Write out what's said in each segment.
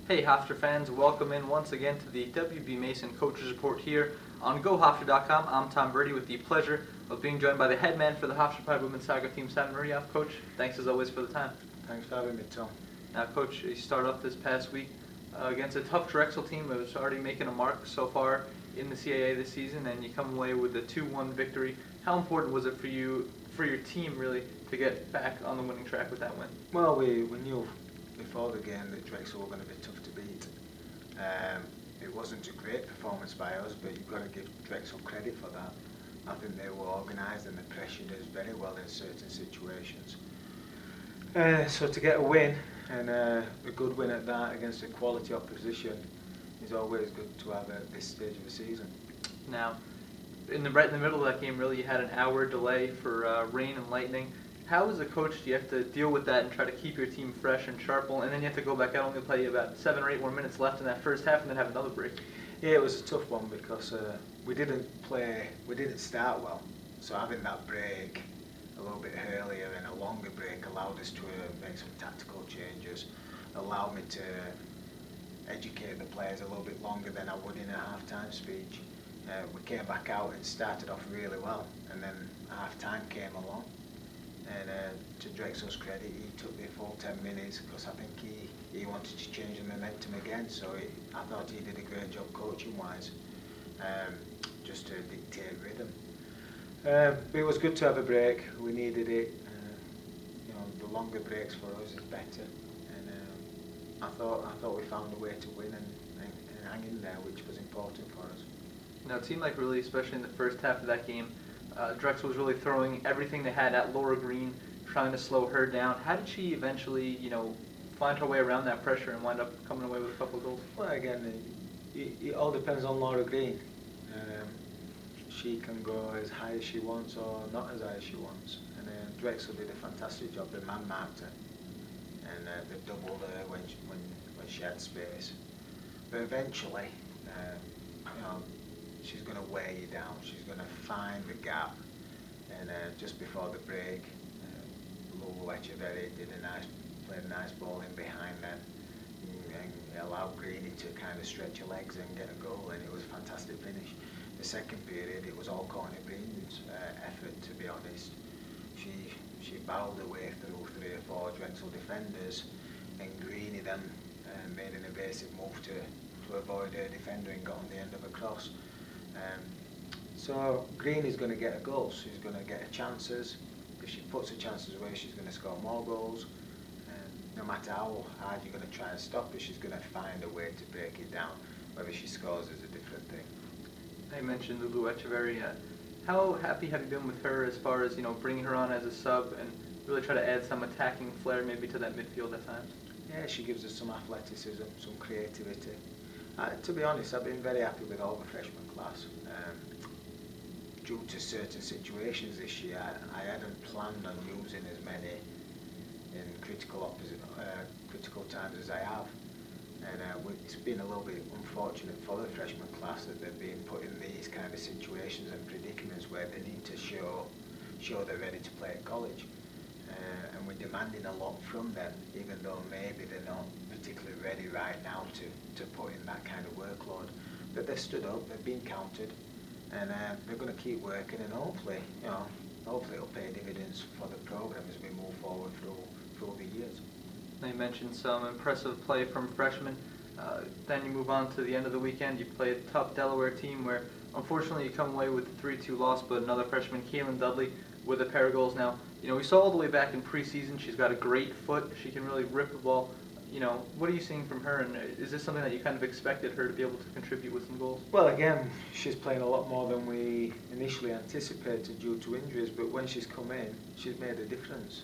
Hey Hofstra fans, welcome in once again to the WB Mason Coaches Report here on GoHofstra.com. I'm Tom Brady with the pleasure of being joined by the head man for the Hofstra Pride Women's Soccer Team, Simon Riddiough. Coach, thanks as always for the time. Thanks for having me, Tom. Now Coach, you start off this past week against a tough Drexel team that was already making a mark so far in the CAA this season, and you come away with a 2-1 victory. How important was it for you, for your team really, to get back on the winning track with that win? Well, we knew before the game that Drexel were going to be tough to beat. It wasn't a great performance by us, but you've got to give Drexel credit for that. I think they were organised and they pressured us very well in certain situations. So to get a win, and a good win at that against a quality opposition, is always good to have at this stage of the season. Now, right in the middle of that game, really, you had an hour delay for rain and lightning. How, as a coach, do you have to deal with that and try to keep your team fresh and sharp? And then you have to go back out and only play about 7 or 8 more minutes left in that first half and then have another break. Yeah, it was a tough one because we didn't start well. So having that break a little bit earlier and a longer break allowed us to make some tactical changes, allowed me to educate the players a little bit longer than I would in a half-time speech. We came back out and started off really well, and then half-time came along. And to Drexel's credit, he took the full 10 minutes because I think he wanted to change the momentum again. So I thought he did a great job coaching-wise, just to dictate rhythm. But it was good to have a break. We needed it. The longer breaks for us is better. And I thought we found a way to win and hang in there, which was important for us. Now, it seemed like really, especially in the first half of that game, Drexel was really throwing everything they had at Laura Green, trying to slow her down. How did she eventually, find her way around that pressure and wind up coming away with a couple of goals? Well, again, it all depends on Laura Green. She can go as high as she wants or not as high as she wants. And Drexel did a fantastic job. They man-marked her, and they doubled her when she had space. But eventually, she's going to wear you down. She's going to find the gap. And just before the break, Echeveria played a nice ball in behind them, and allowed Greeny to kind of stretch her legs and get a goal. And it was a fantastic finish. The second period, it was all Courtney Breen's effort, to be honest. She bowled her way through 3 or 4 Drexel defenders, and Greeny then made an evasive move to avoid her defender and got on the end of a cross. So Green is going to get a goal. She's going to get her chances. If she puts her chances away, she's going to score more goals. No matter how hard you're going to try and stop her, she's going to find a way to break it down. Whether she scores is a different thing. I mentioned Echeveria. How happy have you been with her as far as bringing her on as a sub and really try to add some attacking flair maybe to that midfield at times? Yeah, she gives us some athleticism, some creativity. To be honest, I've been very happy with all the freshman class. Due to certain situations this year, I hadn't planned on using as many in critical times as I have. And it's been a little bit unfortunate for the freshman class that they've been put in these kind of situations and predicaments where they need to show they're ready to play at college. And we're demanding a lot from them, even though maybe they're not particularly ready right now to put in that kind of workload. But they've stood up, they've been counted, and they're going to keep working, and hopefully it'll pay dividends for the program as we move forward through the years. You mentioned some impressive play from freshmen. Then you move on to the end of the weekend. You play a tough Delaware team where, unfortunately, you come away with a 3-2 loss, but another freshman, Dudley, with a pair of goals. Now, we saw all the way back in preseason, she's got a great foot. She can really rip the ball. What are you seeing from her, and is this something that you kind of expected her to be able to contribute with some goals? Well, again, she's playing a lot more than we initially anticipated due to injuries, but when she's come in, she's made a difference.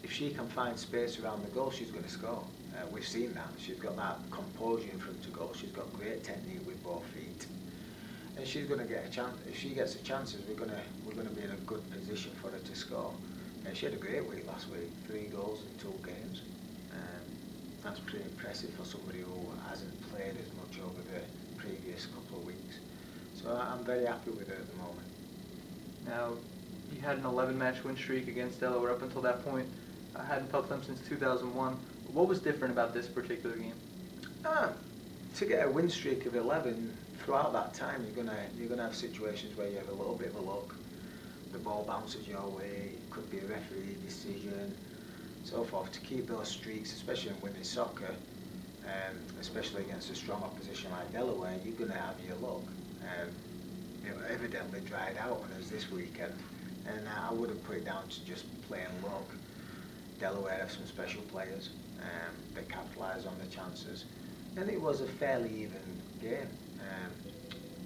If she can find space around the goal, she's going to score. We've seen that. She's got that composure in front of goal. She's got great technique with both feet, and she's going to get a chance. If she gets the chances, we're going to be in a good position for her to score. And she had a great week last week. 3 goals in 2 games. That's pretty impressive for somebody who hasn't played as much over the previous couple of weeks. So I'm very happy with her at the moment. Now, you had an 11-match win streak against Delaware up until that point. I hadn't felt them since 2001. What was different about this particular game? Ah, to get a win streak of 11 throughout that time, you're gonna have situations where you have a little bit of a luck. The ball bounces your way. It could be a referee decision, so forth. To keep those streaks, especially in women's soccer, especially against a strong opposition like Delaware, you're gonna have your luck. Evidently dried out on us this weekend, and I wouldn't put it down to just plain luck. Delaware have some special players. They capitalised on the chances, and it was a fairly even game.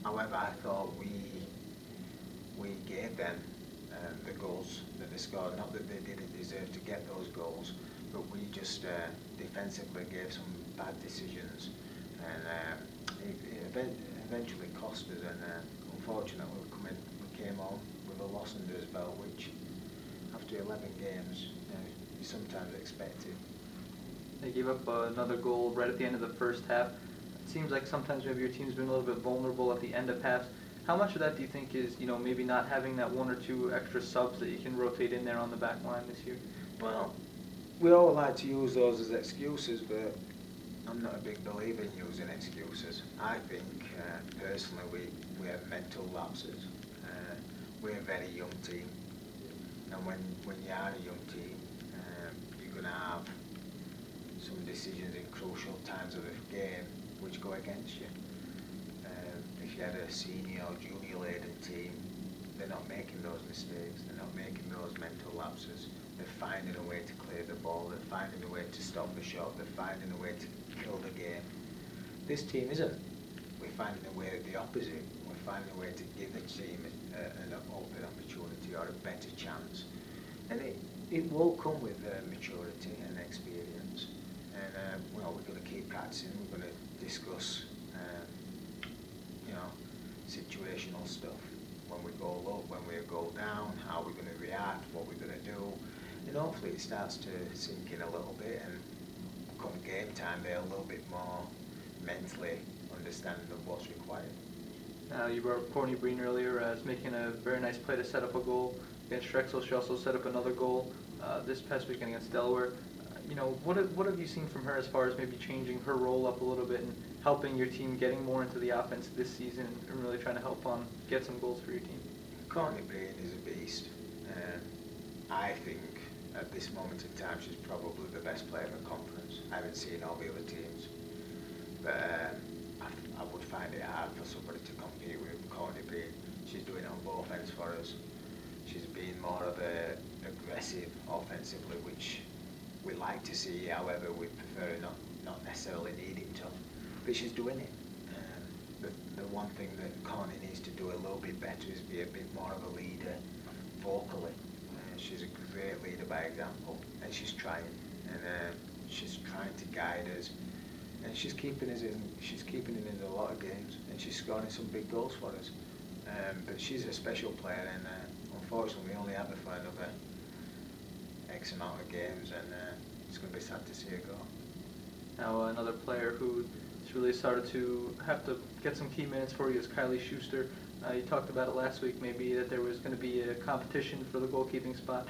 However, I thought we gave them the goals that they scored. Not that they didn't deserve to get those goals, but we just defensively gave some bad decisions, and it eventually cost us. And unfortunately, we came home with a loss under his belt, which after 11 games, you sometimes expected. They gave up another goal right at the end of the first half. It seems like sometimes maybe your team's been a little bit vulnerable at the end of halves. How much of that do you think is, maybe not having that one or two extra subs that you can rotate in there on the back line this year? Well, we all like to use those as excuses, but I'm not a big believer in using excuses. I think, personally, we have mental lapses. We're a very young team, and when you are a young team, you're going to have some decisions in crucial times of the game which go against you. If you had a senior or junior laden team, they're not making those mistakes, they're not making those mental lapses. They're finding a way to clear the ball, they're finding a way to stop the shot, they're finding a way to kill the game. This team isn't. We're finding a way the opposite. We're finding a way to give the team an open opportunity or a better chance. And it will come with maturity and experience. And we're going to keep practicing. We're going to discuss, situational stuff. When we go up, when we go down, how we're going to react, what we're going to do. And hopefully it starts to sink in a little bit, and come game time, they're a little bit more mentally understanding of what's required. You brought up Courtney Breen earlier as making a very nice play to set up a goal against Drexel. She also set up another goal this past weekend against Delaware. What have you seen from her as far as maybe changing her role up a little bit and helping your team getting more into the offense this season and really trying to help get some goals for your team? Courtney Breen is a beast. I think at this moment in time she's probably the best player in the conference. I haven't seen all the other teams, but I would find it hard for somebody to compete with Courtney Breen. She's doing it on both ends for us. She's being more of a aggressive offensively, which we like to see. However, we prefer not necessarily needing to, but she's doing it. The one thing that Courtney needs to do a little bit better is be a bit more of a leader vocally. She's a great leader by example, and she's trying, and she's trying to guide us, and she's keeping it in a lot of games, and she's scoring some big goals for us. But she's a special player, and unfortunately we only have her for another X amount of games, and it's going to be sad to see her go. Now another player who's really started to have to get some key minutes for you is Kylie Schuster. You talked about it last week, maybe that there was going to be a competition for the goalkeeping spot.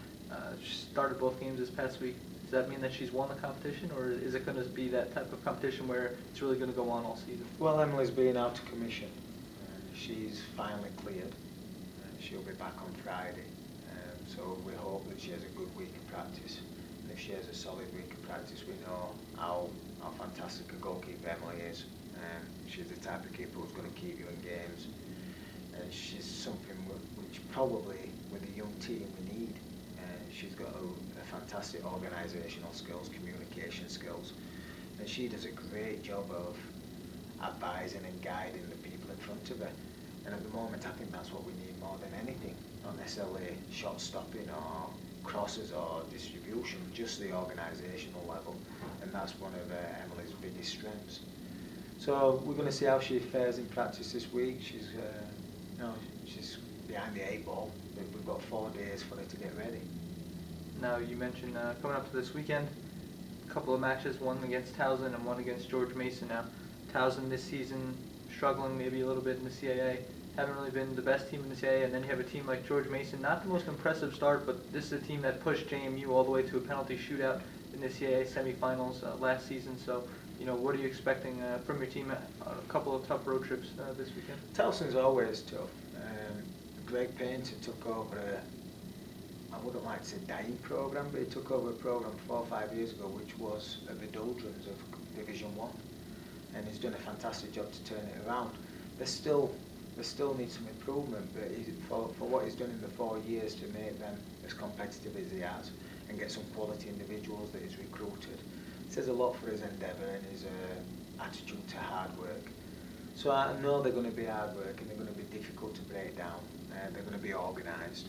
She started both games this past week. Does that mean that she's won the competition, or is it going to be that type of competition where it's really going to go on all season? Well, Emily's been out of commission. She's finally cleared. She'll be back on Friday. So we hope that she has a good week of practice. And if she has a solid week of practice, we know how fantastic a goalkeeper Emily is. She's the type of keeper who's going to keep you in games. And she's something which probably with a young team we need. She's got a fantastic organisational skills, communication skills, and she does a great job of advising and guiding the people in front of her. And at the moment, I think that's what we need more than anything. Not necessarily shot stopping or crosses or distribution, just the organisational level, and that's one of Emily's biggest strengths. So we're going to see how she fares in practice this week. She's behind the 8 ball, but we've got 4 days for her to get ready. Now you mentioned coming up to this weekend, a couple of matches, one against Towson and one against George Mason. Now Towson this season struggling maybe a little bit in the CAA, haven't really been the best team in the CAA, and then you have a team like George Mason, not the most impressive start, but this is a team that pushed JMU all the way to a penalty shootout in the CAA semifinals last season. So what are you expecting from your team at a couple of tough road trips this weekend? Towson's always tough. Greg Painter took over I wouldn't like to say dying programme, but he took over a programme 4 or 5 years ago which was at the doldrums of Division 1, and he's done a fantastic job to turn it around. There still needs some improvement, but for what he's done in the 4 years to make them as competitive as he has and get some quality individuals that he's recruited, it says a lot for his endeavour and his attitude to hard work. So I know they're going to be hard work and they're going to be difficult to break down, they're going to be organised,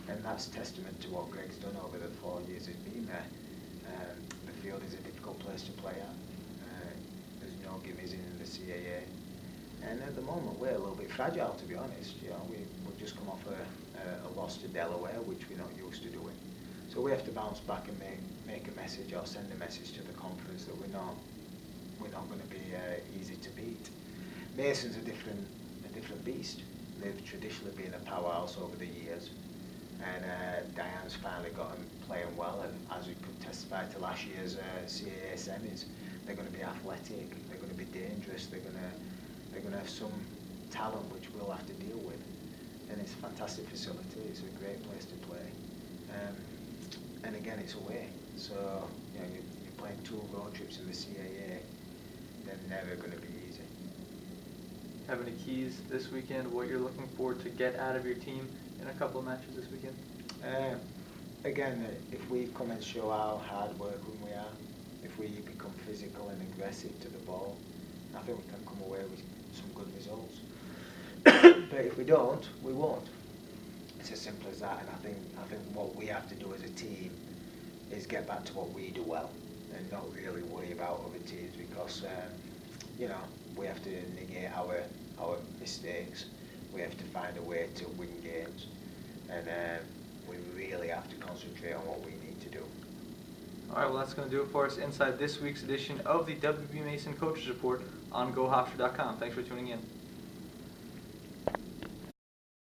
and that's testament to what Greg's done over the 4 years he's been there. The field is a difficult place to play at. There's no gimmies in the CAA. And at the moment we're a little bit fragile, to be honest. We've just come off a loss to Delaware, which we're not used to doing. So we have to bounce back and make a message or send a message to the conference that we're not going to be easy to beat. Mason's a different beast. They've traditionally been a powerhouse over the years, and Diane's finally got them playing well. And as we could testify to last year's CAA semis, they're going to be athletic. They're going to be dangerous. They're going to have some talent which we'll have to deal with. And it's a fantastic facility. It's a great place to play. And again, it's away. So you're playing 2 road trips in the CAA. They're never going to be easy. Have any keys this weekend? What you're looking forward to get out of your team in a couple of matches this weekend? Again, if we come and show how hard working we are, if we become physical and aggressive to the ball, I think we can come away with some good results. But if we don't, we won't. It's as simple as that. And I think what we have to do as a team is get back to what we do well and not really worry about other teams, because we have to negate our mistakes. We have to find a way to win games, and we really have to concentrate on what we need to do. All right, well, that's going to do it for us inside this week's edition of the WB Mason Coaches Report on GoHofstra.com. Thanks for tuning in.